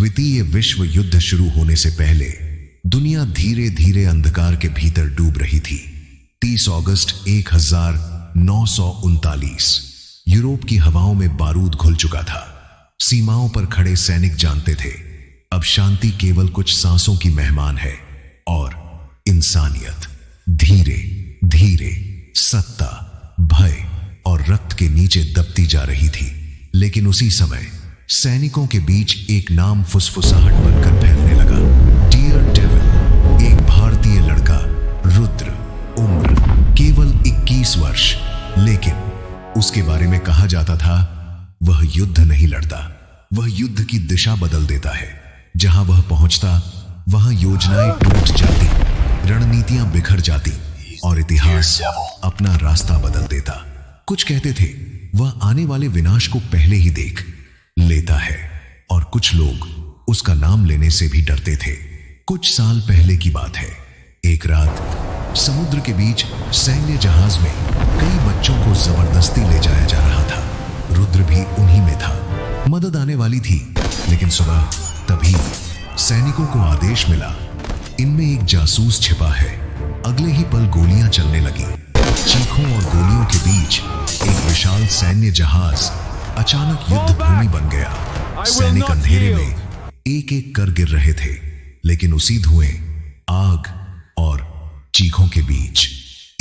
द्वितीय विश्व युद्ध शुरू होने से पहले दुनिया धीरे धीरे अंधकार के भीतर डूब रही थी। 30 अगस्त 1939 यूरोप की हवाओं में बारूद घुल चुका था। सीमाओं पर खड़े सैनिक जानते थे अब शांति केवल कुछ सांसों की मेहमान है और इंसानियत धीरे धीरे सत्ता, भय और रक्त के नीचे दबती जा रही थी। लेकिन उसी समय सैनिकों के बीच एक नाम फुसफुसाहट बनकर फैलने लगा। डियर डेविल, एक भारतीय लड़का रुद्र, उम्र केवल 21 वर्ष, लेकिन उसके बारे में कहा जाता था वह युद्ध नहीं लड़ता, वह युद्ध की दिशा बदल देता है। जहां वह पहुंचता वहां योजनाएं टूट जाती, रणनीतियां बिखर जाती और इतिहास अपना रास्ता बदल देता। कुछ कहते थे वह आने वाले विनाश को पहले ही देख लेता है और कुछ लोग उसका नाम लेने से भी डरते थे। कुछ साल पहले की बात है। एक रात समुद्र के बीच सैन्य जहाज में कई बच्चों को जबरदस्ती ले जाया जा रहा था। रुद्र भी उन्हीं में था। मदद आने वाली थी, लेकिन सुबह तभी सैनिकों को आदेश मिला, इनमें एक जासूस छिपा है। अगले ही पल गोलियां चलने लगी। चीखों और गोलियों के बीच एक विशाल सैन्य जहाज अचानक युद्ध भूमि बन गया। सैनिक अंधेरे में एक एक कर गिर रहे थे, लेकिन उसी धुएं, आग और चीखों के बीच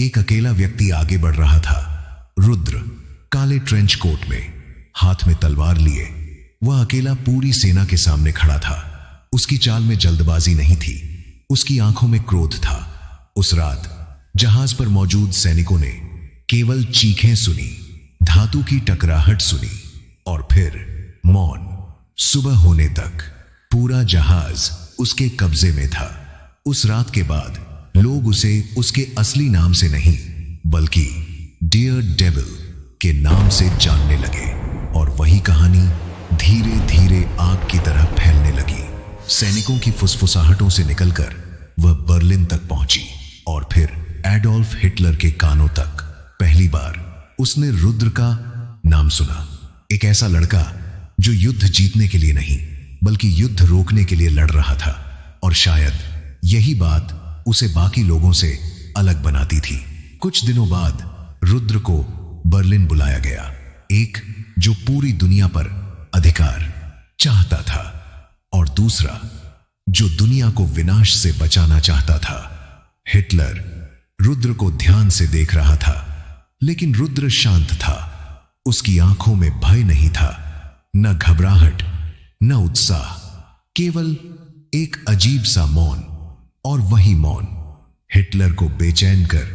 एक अकेला व्यक्ति आगे बढ़ रहा था। रुद्र, काले ट्रेंच कोट में, हाथ में तलवार लिए, वह अकेला पूरी सेना के सामने खड़ा था। उसकी चाल में जल्दबाजी नहीं थी, उसकी आंखों में क्रोध था। उस रात जहाज पर मौजूद सैनिकों ने केवल चीखें सुनी, धातु की टकराहट सुनी और फिर मौन। सुबह होने तक पूरा जहाज उसके कब्जे में था। उस रात के बाद लोग उसे उसके असली नाम से नहीं बल्कि डियर डेविल के नाम से जानने लगे और वही कहानी धीरे धीरे आग की तरह फैलने लगी। सैनिकों की फुसफुसाहटों से निकलकर वह बर्लिन तक पहुंची और फिर एडोल्फ हिटलर के कानों तक। पहली बार उसने रुद्र का नाम सुना, एक ऐसा लड़का जो युद्ध जीतने के लिए नहीं बल्कि युद्ध रोकने के लिए लड़ रहा था। और शायद यही बात उसे बाकी लोगों से अलग बनाती थी। कुछ दिनों बाद रुद्र को बर्लिन बुलाया गया, एक जो पूरी दुनिया पर अधिकार चाहता था और दूसरा जो दुनिया को विनाश से बचाना चाहता था। हिटलर रुद्र को ध्यान से देख रहा था, लेकिन रुद्र शांत था। उसकी आंखों में भय नहीं था, न घबराहट, न उत्साह, केवल एक अजीब सा मौन। और वही मौन हिटलर को बेचैन कर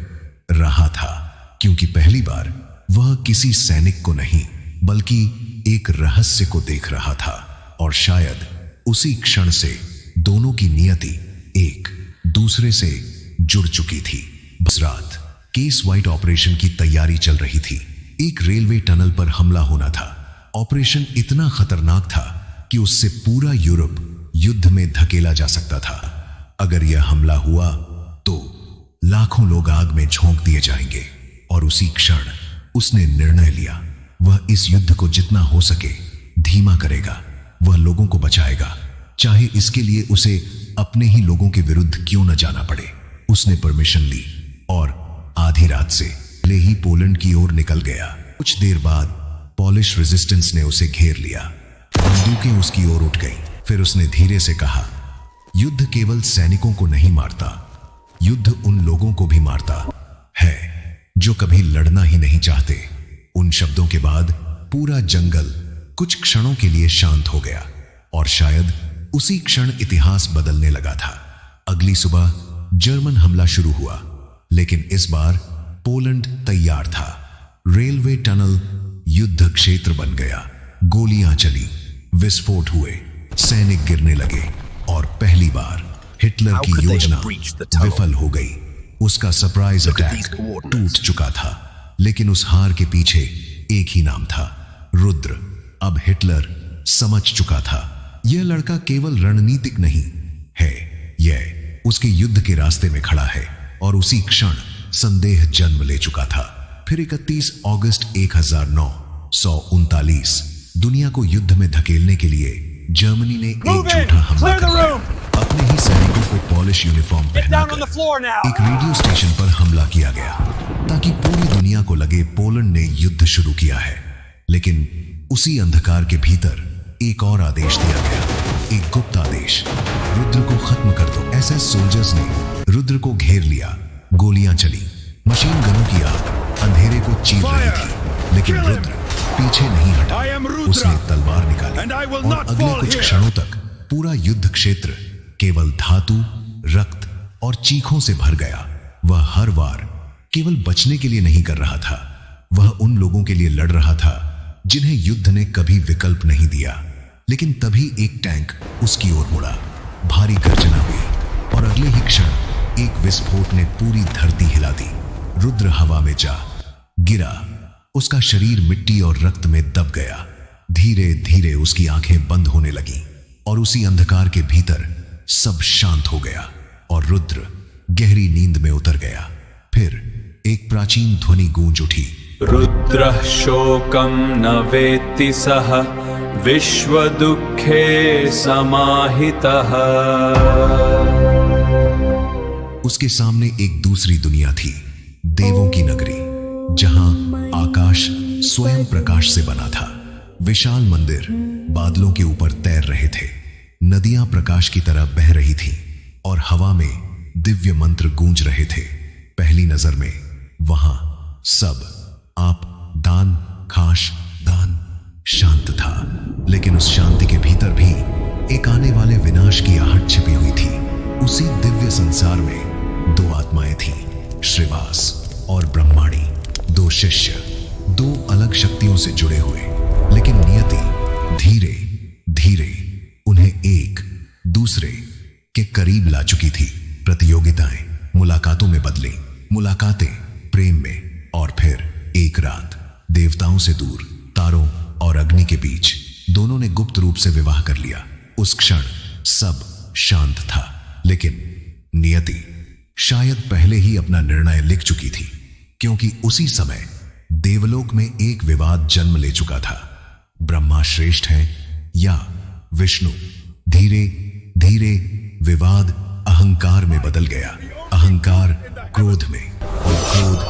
रहा था, क्योंकि पहली बार वह किसी सैनिक को नहीं बल्कि एक रहस्य को देख रहा था। और शायद उसी क्षण से दोनों की नियति एक दूसरे से जुड़ चुकी थी। बस रात केस व्हाइट ऑपरेशन की तैयारी चल रही थी। एक रेलवे टनल पर हमला होना था। ऑपरेशन इतना खतरनाक था कि उससे पूरा यूरोप युद्ध में धकेला जा सकता था। अगर यह हमला हुआ तो लाखों लोग आग में झोंक दिए जाएंगे। और उसी क्षण उसने निर्णय लिया, वह इस युद्ध को जितना हो सके धीमा करेगा। वह लोगों को बचाएगा, चाहे इसके लिए उसे अपने ही लोगों के विरुद्ध क्यों न जाना पड़े। उसने परमिशन ली और आधी रात से पहले ही पोलैंड की ओर निकल गया। कुछ देर बाद पॉलिश रेजिस्टेंस ने उसे घेर लिया। बंदूकें उसकी ओर उठ गईं। फिर उसने धीरे से कहा, युद्ध केवल सैनिकों को नहीं मारता, युद्ध उन लोगों को भी मारता है जो कभी लड़ना ही नहीं चाहते। उन शब्दों के बाद पूरा जंगल कुछ क्षणों के लिए शांत हो गया और शायद उसी क्षण इतिहास बदलने लगा था। अगली सुबह जर्मन हमला शुरू हुआ, लेकिन इस बार पोलैंड तैयार था। रेलवे टनल युद्ध क्षेत्र बन गया। गोलियां चली, विस्फोट हुए, सैनिक गिरने लगे और पहली बार हिटलर की योजना विफल हो गई। उसका सरप्राइज अटैक टूट चुका था, लेकिन उस हार के पीछे एक ही नाम था, रुद्र। अब हिटलर समझ चुका था, यह लड़का केवल रणनीतिक नहीं है, यह उसके युद्ध के रास्ते में खड़ा है। और उसी क्षण संदेह जन्म ले चुका था। फिर 31 अगस्त 1939 दुनिया को युद्ध में धकेलने के लिए जर्मनी ने एक झूठा हमला करवाया। अपने ही सैनिकों को पॉलिश यूनिफॉर्म पहनाकर एक रेडियो स्टेशन पर हमला किया गया ताकि पूरी दुनिया को लगे पोलैंड ने युद्ध शुरू किया है। लेकिन उसी अंधकार के भीतर एक और आदेश दिया गया, एक गुप्त आदेश, रुद्र को खत्म कर दो। एसएस सोल्जर्स ने रुद्र को घेर लिया। गोलियां चली, मशीन गनों की आग अंधेरे को चीर रही थी, लेकिन रुद्र पीछे नहीं हटा। उसने तलवार निकाली और अगले कुछ क्षणों तक पूरा युद्ध क्षेत्र केवल धातु, रक्त और चीखों से भर गया। वह हर वार केवल बचने के लिए नहीं कर रहा था, वह उन लोगों के लिए लड़ रहा था जिन्हें युद्ध ने कभी विकल्प नहीं दिया। लेकिन तभी एक टैंक उसकी ओर मुड़ा, भारी गर्जना हुई और अगले ही क्षण एक विस्फोट ने पूरी धरती हिला दी। रुद्र हवा में जा गिरा, उसका शरीर मिट्टी और रक्त में दब गया। धीरे धीरे उसकी आंखें बंद होने लगी और उसी अंधकार के भीतर सब शांत हो गया और रुद्र गहरी नींद में उतर गया। फिर एक प्राचीन ध्वनि गूंज उठी, रुद्रः शोकं न वेत्ति सः विश्वदुःखे समाहितः। उसके सामने एक दूसरी दुनिया थी, देवों की नगरी, जहां आकाश स्वयं प्रकाश से बना था। विशाल मंदिर बादलों के ऊपर तैर रहे थे, नदियां प्रकाश की तरह बह रही थीं और हवा में दिव्य मंत्र गूंज रहे थे। पहली नजर में वहां सब आप, दान, खाश, दान शांत था, लेकिन उस शांति के भीतर भी एक आने वाले विनाश की आहट छिपी हुई थी। उसी दिव्य संसार में दो आत्माएं थीं, श्रीवास और ब्रह्माणी, दो शिष्य, दो अलग शक्तियों से जुड़े हुए, लेकिन नियति धीरे धीरे उन्हें एक दूसरे के करीब ला चुकी थी। प्रतियोगिताएं मुलाकातों में बदली, मुलाकातें प्रेम में, और फिर एक रात देवताओं से दूर, तारों और अग्नि के बीच दोनों ने गुप्त रूप से विवाह कर लिया। उस क्षण सब शांत था, लेकिन नियति शायद पहले ही अपना निर्णय लिख चुकी थी, क्योंकि उसी समय देवलोक में एक विवाद जन्म ले चुका था। ब्रह्मा श्रेष्ठ है या विष्णु? धीरे धीरे विवाद अहंकार में बदल गया, अहंकार क्रोध में और क्रोध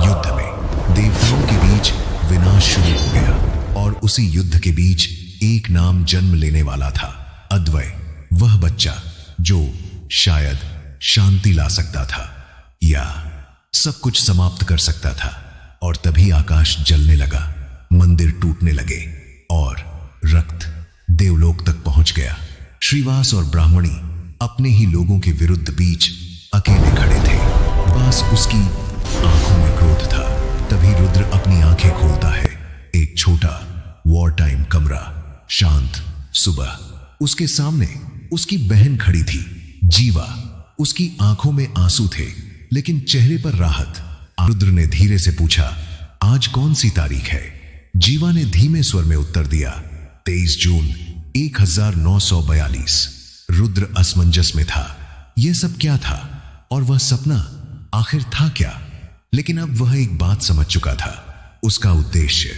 युद्ध में। देवताओं के बीच विनाश शुरू हो गया और उसी युद्ध के बीच एक नाम जन्म लेने वाला था, अद्वय, वह बच्चा जो शायद शांति ला सकता था या सब कुछ समाप्त कर सकता था। और तभी आकाश जलने लगा, मंदिर टूटने लगे और रक्त देवलोक तक पहुंच गया। श्रीवास और ब्राह्मणी अपने ही लोगों के विरुद्ध बीच अकेले खड़े थे, बस उसकी आंखों में क्रोध था। तभी रुद्र अपनी आंखें खोलता है। एक छोटा वॉर टाइम कमरा, शांत सुबह। उसके सामने उसकी बहन खड़ी थी, जीवा। उसकी आंखों में आंसू थे, लेकिन चेहरे पर राहत। रुद्र ने धीरे से पूछा, आज कौन सी तारीख है? जीवा ने धीमे स्वर में उत्तर दिया, 23 जून 1942। रुद्र असमंजस में था। यह सब क्या था और वह सपना आखिर था क्या? लेकिन अब वह एक बात समझ चुका था, उसका उद्देश्य